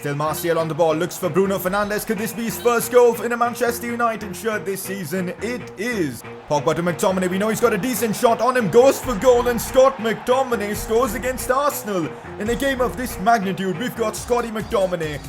Still Martial on the ball, looks for Bruno Fernandes. Could this be his first goal in a Manchester United shirt this season? It is. Pogba to McTominay, we know he's got a decent shot on him, goes for goal, and Scott McTominay scores against Arsenal. In a game of this magnitude, we've got Scotty McTominay.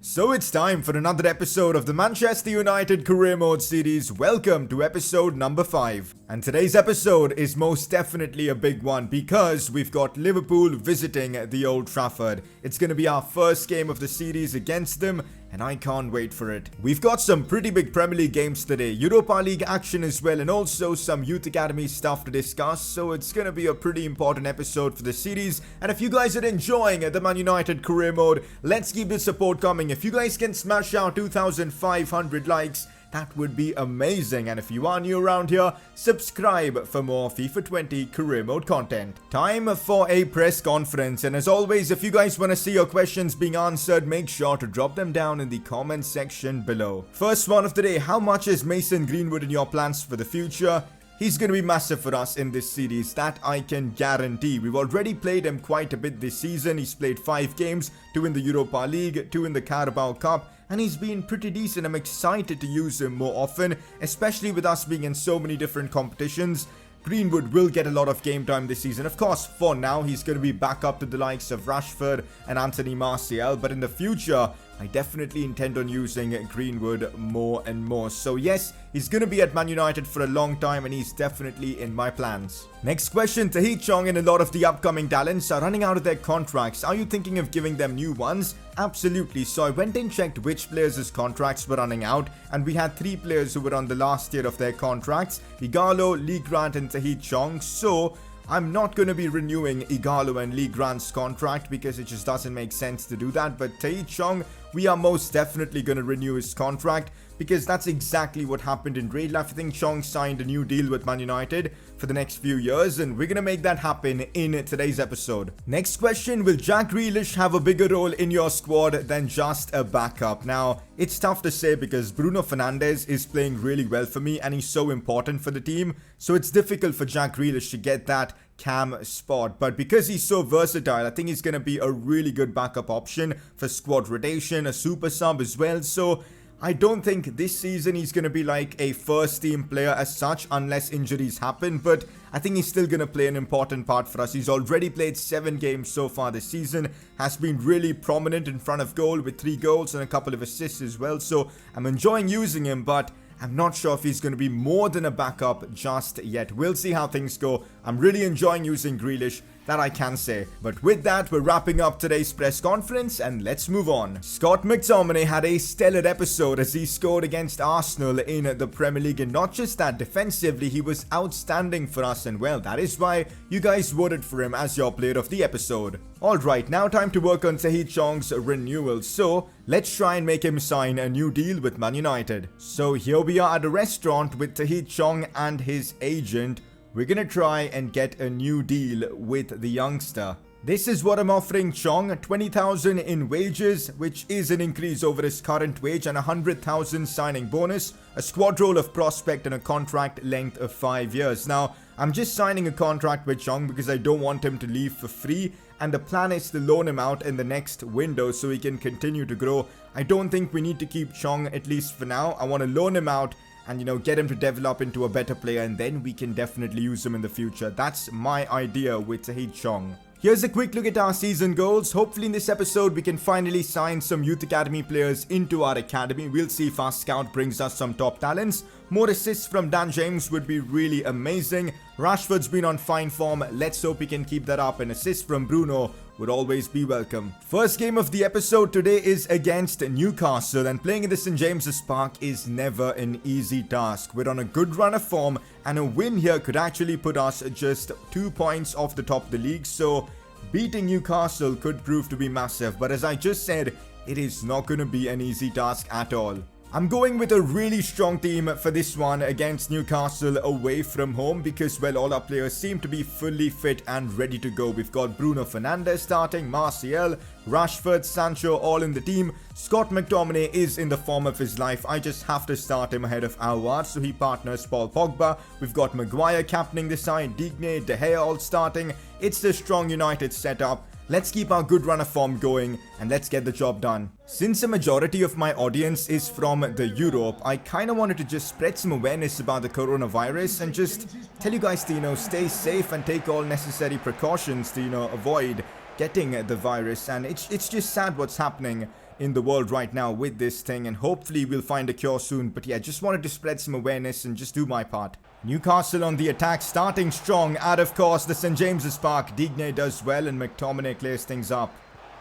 So it's time for another episode of the Manchester United Career Mode series. Welcome to episode number 5. And today's episode is most definitely a big one because we've got Liverpool visiting the Old Trafford. It's going to be our first game of the series against them, and I can't wait for it. We've got some pretty big Premier League games today, Europa League action as well, and also some Youth Academy stuff to discuss, so it's going to be a pretty important episode for the series. And if you guys are enjoying the Man United Career Mode, let's keep the support coming. If you guys can smash out 2,500 likes, that would be amazing. And if you are new around here, subscribe for more FIFA 20 Career Mode content. Time for a press conference, and as always, if you guys want to see your questions being answered, make sure to drop them down in the comment section below. First one of the day: how much is Mason Greenwood in your plans for the future? He's going to be massive for us in this series, that I can guarantee. We've already played him quite a bit this season. He's played 5 games, 2 in the Europa League, 2 in the Carabao Cup, and he's been pretty decent. I'm excited to use him more often, especially with us being in so many different competitions. Greenwood will get a lot of game time this season. Of course, for now, he's going to be back up to the likes of Rashford and Anthony Martial, but in the future, I definitely intend on using Greenwood more and more. So yes, he's going to be at Man United for a long time, and he's definitely in my plans. Next question: Tahith Chong and a lot of the upcoming talents are running out of their contracts. Are you thinking of giving them new ones? Absolutely. So I went and checked which players' contracts were running out, and we had 3 players who were on the last year of their contracts: Igalo, Lee Grant and Tahith Chong. So I'm not going to be renewing Igalo and Lee Grant's contract because it just doesn't make sense to do that. But Tahith Chong, we are most definitely going to renew his contract because that's exactly what happened in real life. I think Chong signed a new deal with Man United for the next few years, and we're going to make that happen in today's episode. Next question: will Jack Grealish have a bigger role in your squad than just a backup? Now, it's tough to say because Bruno Fernandes is playing really well for me and he's so important for the team, so it's difficult for Jack Grealish to get that cam spot. But because he's so versatile, I think he's going to be a really good backup option for squad rotation, a super sub as well. So I don't think this season he's going to be like a first team player as such unless injuries happen, but I think he's still going to play an important part for us. He's already played 7 games so far this season, has been really prominent in front of goal with 3 goals and a couple of assists as well. So I'm enjoying using him, but I'm not sure if he's going to be more than a backup just yet. We'll see how things go. I'm really enjoying using Grealish, that I can say. But with that, we're wrapping up today's press conference and let's move on. Scott McTominay had a stellar episode as he scored against Arsenal in the Premier League, and not just that, defensively he was outstanding for us, and well, that is why you guys voted for him as your player of the episode. Alright, now time to work on Tahith Chong's renewal, so let's try and make him sign a new deal with Man United. So here we are at a restaurant with Tahith Chong and his agent. We're gonna try and get a new deal with the youngster. This is what I'm offering Chong: 20,000 in wages, which is an increase over his current wage, and 100,000 signing bonus, a squad role of prospect, and a contract length of 5 years. Now, I'm just signing a contract with Chong because I don't want him to leave for free, and the plan is to loan him out in the next window so he can continue to grow. I don't think we need to keep Chong, at least for now. I want to loan him out and, you know, get him to develop into a better player, and then we can definitely use him in the future. That's my idea with Tahith Chong. Here's a quick look at our season goals. Hopefully in this episode we can finally sign some Youth Academy players into our academy. We'll see if our scout brings us some top talents. More assists from Dan James would be really amazing. Rashford's been on fine form. Let's hope he can keep that up. An assist from Bruno would always be welcome. First game of the episode today is against Newcastle, and playing in the St. James's Park is never an easy task. We're on a good run of form, and a win here could actually put us just 2 points off the top of the league, so beating Newcastle could prove to be massive. But as I just said, it is not going to be an easy task at all. I'm going with a really strong team for this one against Newcastle away from home because, well, all our players seem to be fully fit and ready to go. We've got Bruno Fernandes starting, Martial, Rashford, Sancho all in the team. Scott McTominay is in the form of his life. I just have to start him ahead of Aouar, so he partners Paul Pogba. We've got Maguire captaining the side, Digne, De Gea all starting. It's the strong United setup. Let's keep our good run of form going and let's get the job done. Since a majority of my audience is from the Europe, I kind of wanted to just spread some awareness about the coronavirus and just tell you guys to, stay safe and take all necessary precautions to, avoid getting the virus. And it's just sad what's happening in the world right now with this thing, and hopefully we'll find a cure soon. But yeah, just wanted to spread some awareness and just do my part. Newcastle on the attack, starting strong at, of course, the St. James's Park. Digne does well and McTominay clears things up.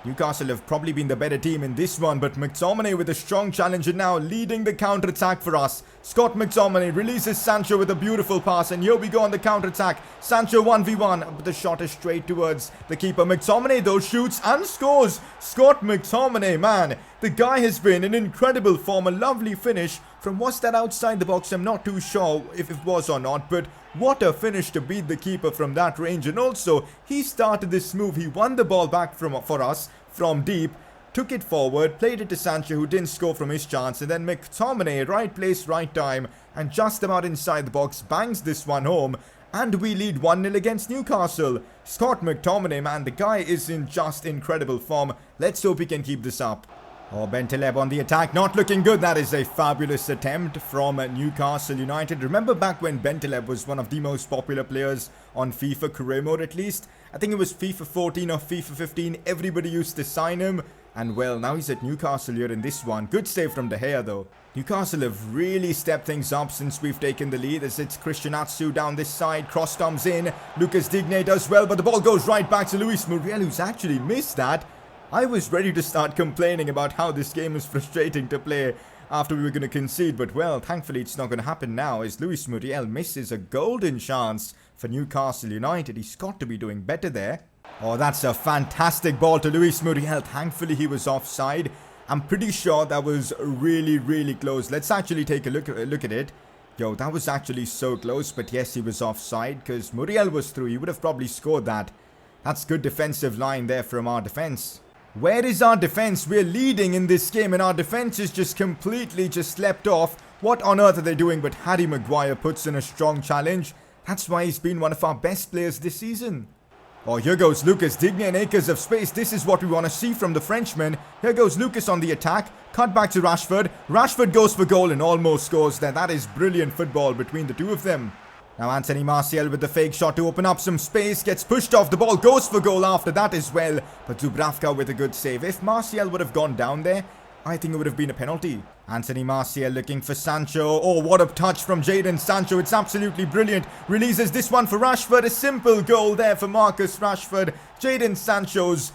Newcastle have probably been the better team in this one, but McTominay with a strong challenge and now leading the counter-attack for us. Scott McTominay releases Sancho with a beautiful pass, and here we go on the counter-attack. Sancho 1v1, but the shot is straight towards the keeper. McTominay though shoots and scores. Scott McTominay, man, the guy has been in incredible form. A lovely finish from, was that outside the box? I'm not too sure if it was or not, but what a finish to beat the keeper from that range. And also, he started this move. He won the ball back for us from deep, took it forward, played it to Sancho, who didn't score from his chance, and then McTominay, right place, right time, and just about inside the box, bangs this one home, and we lead 1-0 against Newcastle. Scott McTominay, man, the guy is in just incredible form. Let's hope he can keep this up. Oh, Bentaleb on the attack, not looking good. That is a fabulous attempt from Newcastle United. Remember back when Bentaleb was one of the most popular players on FIFA career mode, at least? I think it was FIFA 14 or FIFA 15. Everybody used to sign him. And well, now he's at Newcastle here in this one. Good save from De Gea though. Newcastle have really stepped things up since we've taken the lead, as it's Christian Atsu down this side. Cross comes in. Lucas Digne does well, but the ball goes right back to Luis Muriel, who's actually missed that. I was ready to start complaining about how this game is frustrating to play after we were going to concede, but well, thankfully it's not going to happen now, as Luis Muriel misses a golden chance for Newcastle United. He's got to be doing better there. Oh, that's a fantastic ball to Luis Muriel. Thankfully he was offside. I'm pretty sure that was really, really close. Let's actually take a look at it. Yo, that was actually so close, but yes, he was offside because Muriel was through. He would have probably scored that. That's good defensive line there from our defense. Where is our defense? We're leading in this game and our defense is just completely slept off. What on earth are they doing? But Harry Maguire puts in a strong challenge. That's why he's been one of our best players this season. Oh, here goes Lucas Digne and acres of space. This is what we want to see from the Frenchman. Here goes Lucas on the attack. Cut back to Rashford. Rashford goes for goal and almost scores there. That is brilliant football between the two of them. Now Anthony Martial with the fake shot to open up some space. Gets pushed off. The ball goes for goal after that as well. But Dubravka with a good save. If Martial would have gone down there, I think it would have been a penalty. Anthony Martial looking for Sancho. Oh, what a touch from Jadon Sancho. It's absolutely brilliant. Releases this one for Rashford. A simple goal there for Marcus Rashford. Jadon Sancho's,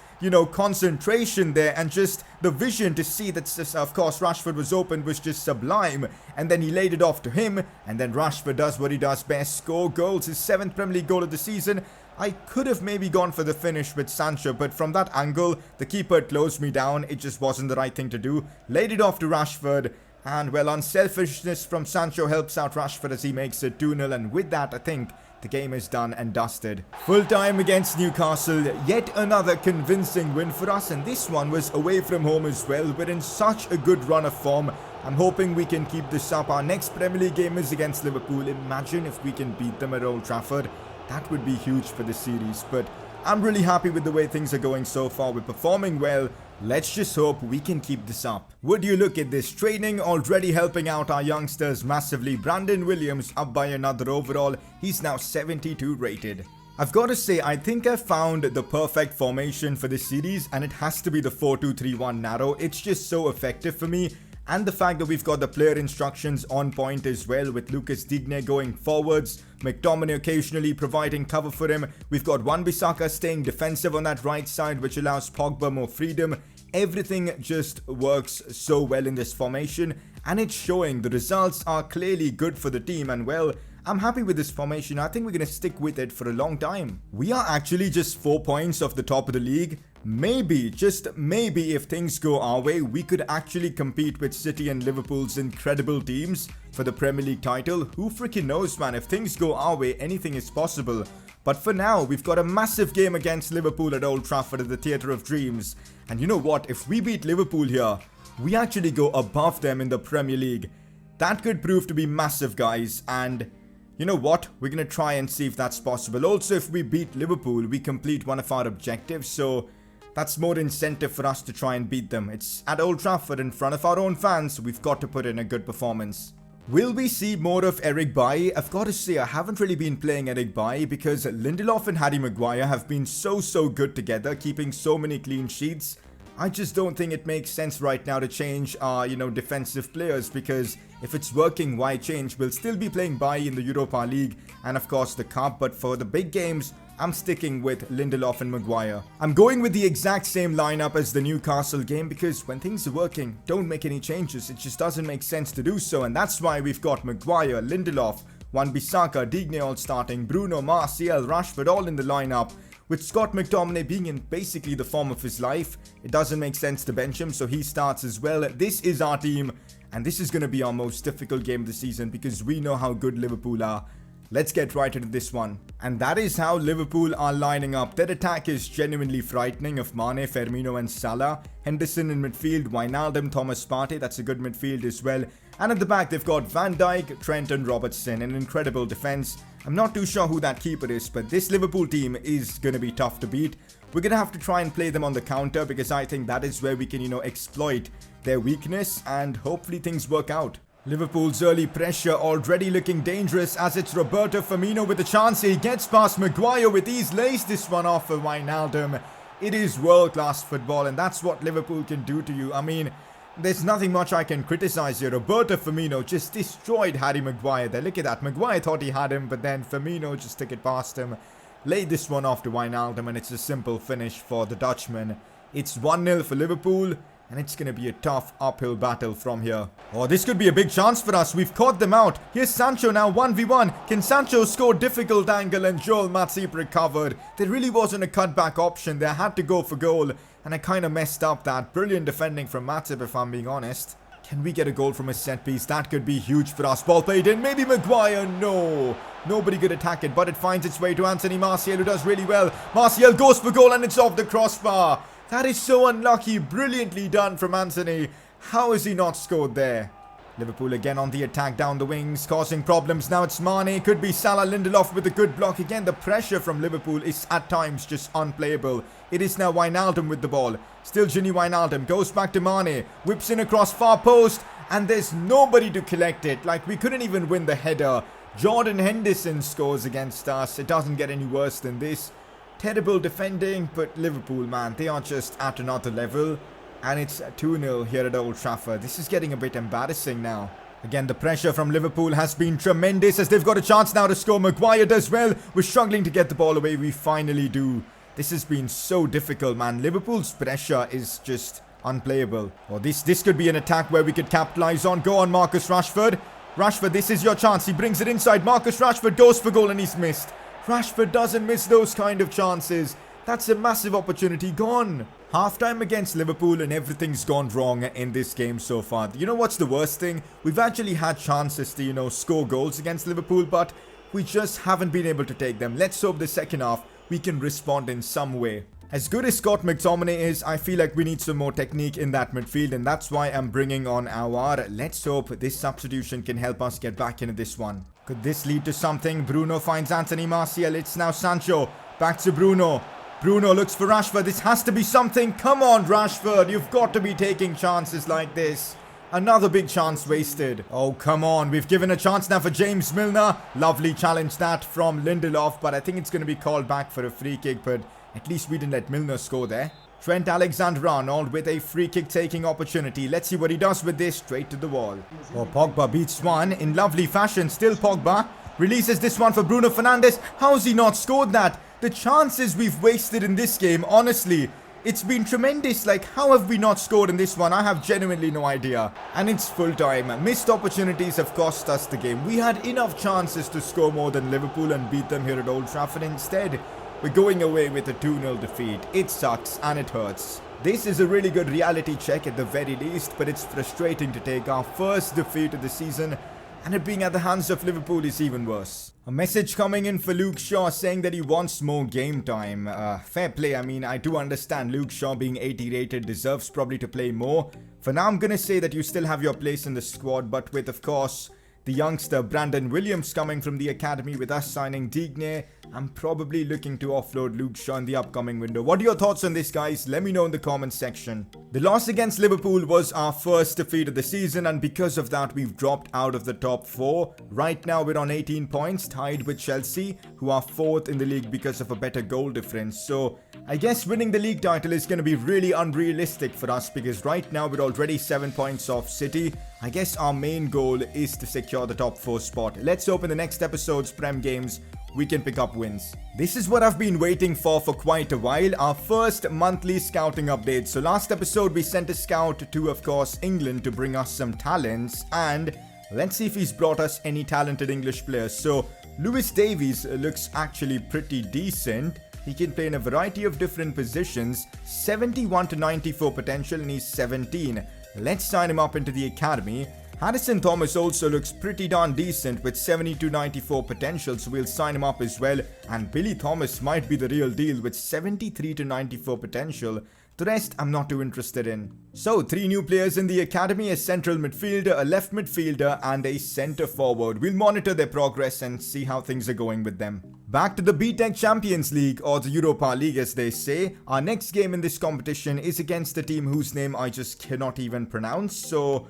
concentration there and just the vision to see that, of course, Rashford was open was just sublime. And then he laid it off to him. And then Rashford does what he does best. Score goals. His 7th Premier League goal of the season. I could have maybe gone for the finish with Sancho, but from that angle, the keeper closed me down. It just wasn't the right thing to do. Laid it off to Rashford. And, well, unselfishness from Sancho helps out Rashford as he makes it 2-0. And with that, I think the game is done and dusted. Full time against Newcastle. Yet another convincing win for us. And this one was away from home as well. We're in such a good run of form. I'm hoping we can keep this up. Our next Premier League game is against Liverpool. Imagine if we can beat them at Old Trafford. That would be huge for the series, but I'm really happy with the way things are going so far. We're performing well. Let's just hope we can keep this up. Would you look at this? Training already helping out our youngsters massively. Brandon Williams up by another overall. He's now 72 rated. I've got to say, I think I found the perfect formation for this series, and it has to be the 4-2-3-1 narrow. It's just so effective for me. And the fact that we've got the player instructions on point as well, with Lucas Digne going forwards, McTominay occasionally providing cover for him. We've got Wan-Bissaka staying defensive on that right side, which allows Pogba more freedom. Everything just works so well in this formation, and it's showing. The results are clearly good for the team, and well, I'm happy with this formation. I think we're going to stick with it for a long time. We are actually just 4 points off the top of the league. maybe, just maybe, if things go our way, we could actually compete with City and Liverpool's incredible teams for the Premier League title. Who freaking knows, man? If things go our way, anything is possible. But for now, we've got a massive game against Liverpool at Old Trafford at the Theatre of Dreams. And you know what? If we beat Liverpool here, we actually go above them in the Premier League. That could prove to be massive, guys. And you know what? We're going to try and see if that's possible. Also, if we beat Liverpool, we complete one of our objectives. So that's more incentive for us to try and beat them. It's at Old Trafford in front of our own fans. We've got to put in a good performance. Will we see more of Eric Bailly? I've got to say, I haven't really been playing Eric Bailly because Lindelof and Harry Maguire have been so good together, keeping so many clean sheets. I just don't think it makes sense right now to change our, defensive players, because if it's working, why change? We'll still be playing Bailly in the Europa League and of course the Cup, but for the big games, I'm sticking with Lindelof and Maguire. I'm going with the exact same lineup as the Newcastle game because when things are working, don't make any changes. It just doesn't make sense to do so, and that's why we've got Maguire, Lindelof, Wan-Bissaka, Digne all starting, Bruno, Martial, Rashford all in the lineup. With Scott McTominay being in basically the form of his life, it doesn't make sense to bench him, so he starts as well. This is our team, and this is going to be our most difficult game of the season because we know how good Liverpool are. Let's get right into this one. And that is how Liverpool are lining up. Their attack is genuinely frightening of Mane, Firmino and Salah. Henderson in midfield, Wijnaldum, Thomas Partey, that's a good midfield as well. And at the back they've got Van Dijk, Trent and Robertson. An incredible defense. I'm not too sure who that keeper is, but this Liverpool team is going to be tough to beat. We're going to have to try and play them on the counter because I think that is where we can, exploit their weakness and hopefully things work out. Liverpool's early pressure already looking dangerous as it's Roberto Firmino with a chance. He gets past Maguire with ease, lays this one off for Wijnaldum. It is world-class football and that's what Liverpool can do to you. I mean, there's nothing much I can criticize here. Roberto Firmino just destroyed Harry Maguire there. Look at that. Maguire thought he had him, but then Firmino just took it past him. Laid this one off to Wijnaldum and it's a simple finish for the Dutchman. It's 1-0 for Liverpool. And it's going to be a tough uphill battle from here. Oh, this could be a big chance for us. We've caught them out. Here's Sancho now, 1v1. Can Sancho score? Difficult angle and Joel Matip recovered. There really wasn't a cutback option. They had to go for goal. And I kind of messed up that. Brilliant defending from Matip, if I'm being honest. Can we get a goal from a set piece? That could be huge for us. Ball played in. Maybe Maguire. No. Nobody could attack it, but it finds its way to Anthony Martial, who does really well. Martial goes for goal and it's off the crossbar. That is so unlucky. Brilliantly done from Anthony. How has he not scored there? Liverpool again on the attack down the wings, causing problems. Now it's Mane. Could be Salah. Lindelof with a good block. Again, the pressure from Liverpool is at times just unplayable. It is now Wijnaldum with the ball. Still Gini Wijnaldum. Goes back to Mane. Whips in across far post. And there's nobody to collect it. Like, we couldn't even win the header. Jordan Henderson scores against us. It doesn't get any worse than this. Terrible defending, but Liverpool, man, they are just at another level. And it's 2-0 here at Old Trafford. This is getting a bit embarrassing now. Again, the pressure from Liverpool has been tremendous as they've got a chance now to score. Maguire does well. We're struggling to get the ball away. We finally do. This has been so difficult, man. Liverpool's pressure is just unplayable. Or this could be an attack where we could capitalize on. Go on, Marcus Rashford. Rashford, this is your chance. He brings it inside. Marcus Rashford goes for goal and he's missed. Rashford doesn't miss those kind of chances. That's a massive opportunity gone. Halftime against Liverpool and everything's gone wrong in this game so far. You know what's the worst thing? We've actually had chances to, score goals against Liverpool, but we just haven't been able to take them. Let's hope the second half we can respond in some way. As good as Scott McTominay is, I feel like we need some more technique in that midfield, and that's why I'm bringing on Awar. Let's hope this substitution can help us get back into this one. Could this lead to something? Bruno finds Anthony Martial. It's now Sancho. Back to Bruno. Bruno looks for Rashford. This has to be something. Come on, Rashford. You've got to be taking chances like this. Another big chance wasted. Oh, come on. We've given a chance now for James Milner. Lovely challenge that from Lindelof, but I think it's going to be called back for a free kick, but at least we didn't let Milner score there. Trent Alexander-Arnold with a free kick taking opportunity. Let's see what he does with this. Straight to the wall. Oh, Pogba beats one in lovely fashion. Still Pogba. Releases this one for Bruno Fernandes. How has he not scored that? The chances we've wasted in this game, honestly, it's been tremendous. Like, how have we not scored in this one? I have genuinely no idea. And it's full time. Missed opportunities have cost us the game. We had enough chances to score more than Liverpool and beat them here at Old Trafford. Instead, we're going away with a 2-0 defeat. It sucks and it hurts. This is a really good reality check at the very least, but it's frustrating to take our first defeat of the season, and it being at the hands of Liverpool is even worse. A message coming in for Luke Shaw saying that he wants more game time. Fair play. I mean, I do understand Luke Shaw being 80 rated deserves probably to play more. For now, I'm going to say that you still have your place in the squad, but with, of course, the youngster Brandon Williams coming from the academy, with us signing Digne, I'm probably looking to offload Luke Shaw in the upcoming window. What are your thoughts on this, guys? Let me know in the comments section. The loss against Liverpool was our first defeat of the season, and because of that, we've dropped out of the top 4. Right now, we're on 18 points, tied with Chelsea, who are 4th in the league because of a better goal difference. So, I guess winning the league title is going to be really unrealistic for us, because right now, we're already 7 points off City. I guess our main goal is to secure the top 4 spot. Let's hope in the next episode's Prem games we can pick up wins. This is what I've been waiting for quite a while, our first monthly scouting update. So last episode we sent a scout to, of course, England to bring us some talents, and let's see if he's brought us any talented English players. So Lewis Davies looks actually pretty decent. He can play in a variety of different positions, 71 to 94 potential, and he's 17. Let's sign him up into the academy. Harrison Thomas also looks pretty darn decent with 70 to 94 potential, so we'll sign him up as well. And Billy Thomas might be the real deal with 73 to 94 potential. The rest I'm not too interested in. So 3 new players in the academy: a central midfielder, a left midfielder, and a centre forward. We'll monitor their progress and see how things are going with them. Back to the BTEC Champions League, or the Europa League as they say. Our next game in this competition is against a team whose name I just cannot even pronounce, so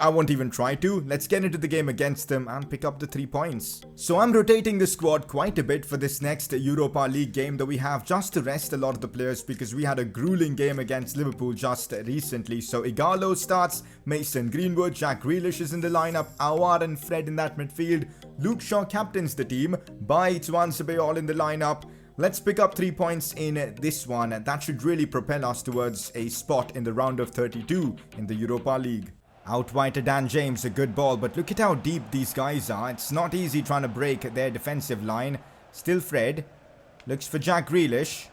I won't even try to. Let's get into the game against them and pick up the 3 points. So I'm rotating the squad quite a bit for this next Europa League game that we have, just to rest a lot of the players, because we had a grueling game against Liverpool just recently. So Igalo starts, Mason Greenwood, Jack Grealish is in the lineup, Aouar and Fred in that midfield. Luke Shaw captains the team, Baits, Wansabe all in the lineup. Let's pick up 3 points in this one. That should really propel us towards a spot in the round of 32 in the Europa League. Out wide to Dan James, a good ball, but look at how deep these guys are. It's not easy trying to break their defensive line. Still Fred. Looks for Jack Grealish.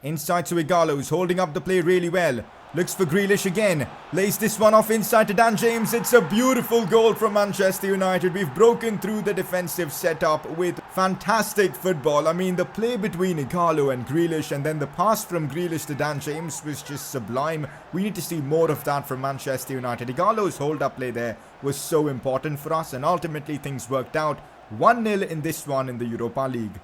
Inside to Igalo, who's holding up the play really well. Looks for Grealish again. Lays this one off inside to Dan James. It's a beautiful goal from Manchester United. We've broken through the defensive setup with fantastic football. I mean, the play between Igalo and Grealish, and then the pass from Grealish to Dan James was just sublime. We need to see more of that from Manchester United. Igalo's hold-up play there was so important for us, and ultimately things worked out. 1-0 in this one in the Europa League.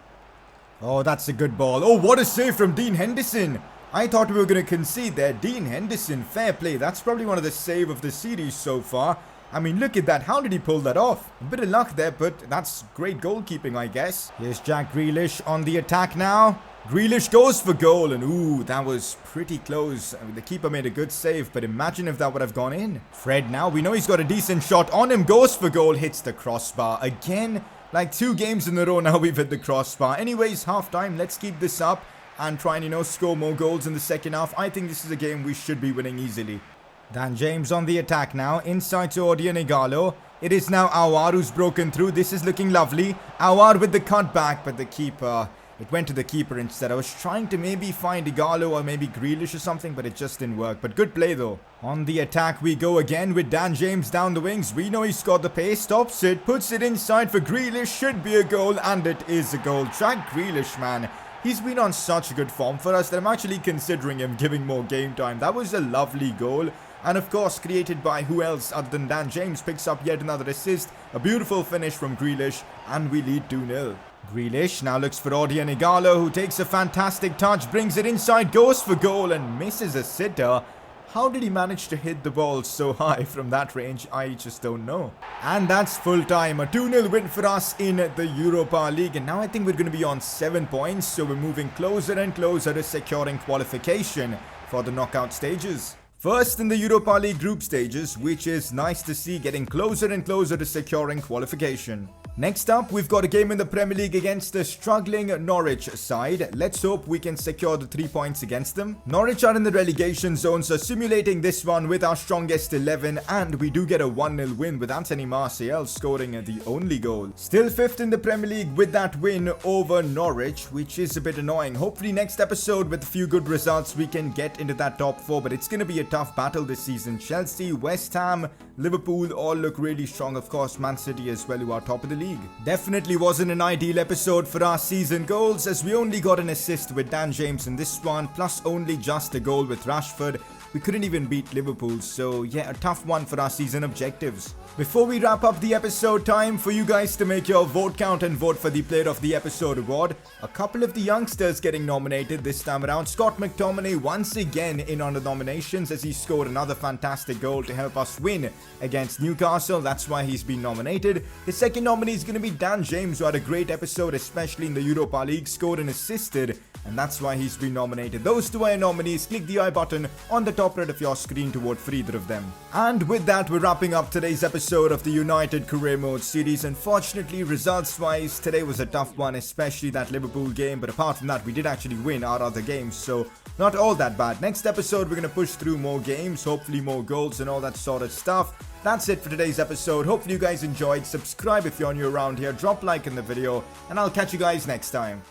Oh, that's a good ball. Oh, what a save from Dean Henderson. I thought we were going to concede there. Dean Henderson, fair play. That's probably one of the save of the series so far. I mean, look at that. How did he pull that off? A bit of luck there, but that's great goalkeeping, I guess. Here's Jack Grealish on the attack now. Grealish goes for goal, and ooh, that was pretty close. I mean, the keeper made a good save, but imagine if that would have gone in. Fred now, we know he's got a decent shot on him. Goes for goal, hits the crossbar again. Like 2 games in a row now we've hit the crossbar. Anyways, half time. Let's keep this up and try and, you know, score more goals in the second half. I think this is a game we should be winning easily. Dan James on the attack now. Inside to Odion Igalo. It is now Aouar who's broken through. This is looking lovely. Aouar with the cutback, but the keeper, it went to the keeper instead. I was trying to maybe find Igalo or maybe Grealish or something, but it just didn't work. But good play though. On the attack we go again with Dan James down the wings. We know he's got the pace. Stops it. Puts it inside for Grealish. Should be a goal, and it is a goal. Jack Grealish, man. He's been on such good form for us that I'm actually considering him giving more game time. That was a lovely goal. And of course, created by who else other than Dan James. Picks up yet another assist. A beautiful finish from Grealish. And we lead 2-0. Grealish now looks for Odion Igalo, who takes a fantastic touch. Brings it inside. Goes for goal and misses a sitter. How did he manage to hit the ball so high from that range? I just don't know. And that's full time. A 2-0 win for us in the Europa League. And now I think we're going to be on 7 points. So we're moving closer and closer to securing qualification for the knockout stages. First in the Europa League group stages, which is nice to see, getting closer and closer to securing qualification. Next up, we've got a game in the Premier League against the struggling Norwich side. Let's hope we can secure the 3 points against them. Norwich are in the relegation zone, so simulating this one with our strongest 11, and we do get a 1-0 win with Anthony Martial scoring the only goal. Still 5th in the Premier League with that win over Norwich, which is a bit annoying. Hopefully next episode with a few good results we can get into that top 4, but it's going to be a tough battle this season. Chelsea, West Ham, Liverpool all look really strong. Of course, Man City as well, who are top of the league. Definitely wasn't an ideal episode for our season goals, as we only got an assist with Dan James in this one, plus only just a goal with Rashford. We couldn't even beat Liverpool, so yeah, a tough one for our season objectives. Before we wrap up the episode, time for you guys to make your vote count and vote for the Player of the Episode award. A couple of the youngsters getting nominated this time around. Scott McTominay once again in on the nominations, as he scored another fantastic goal to help us win against Newcastle. That's why he's been nominated. His second nominee is going to be Dan James, who had a great episode, especially in the Europa League, scored and assisted, and that's why he's been nominated. Those two are your nominees. Click the I button on the top right of your screen to vote for either of them. And with that, we're wrapping up today's episode of the United Career Mode series. Unfortunately, results wise, today was a tough one, especially that Liverpool game, but apart from that, we did actually win our other games, so not all that bad. Next episode, we're going to push through more games, hopefully more goals and all that sort of stuff. That's it for today's episode. Hopefully you guys enjoyed. Subscribe if you're new around here, drop a like in the video, and I'll catch you guys next time.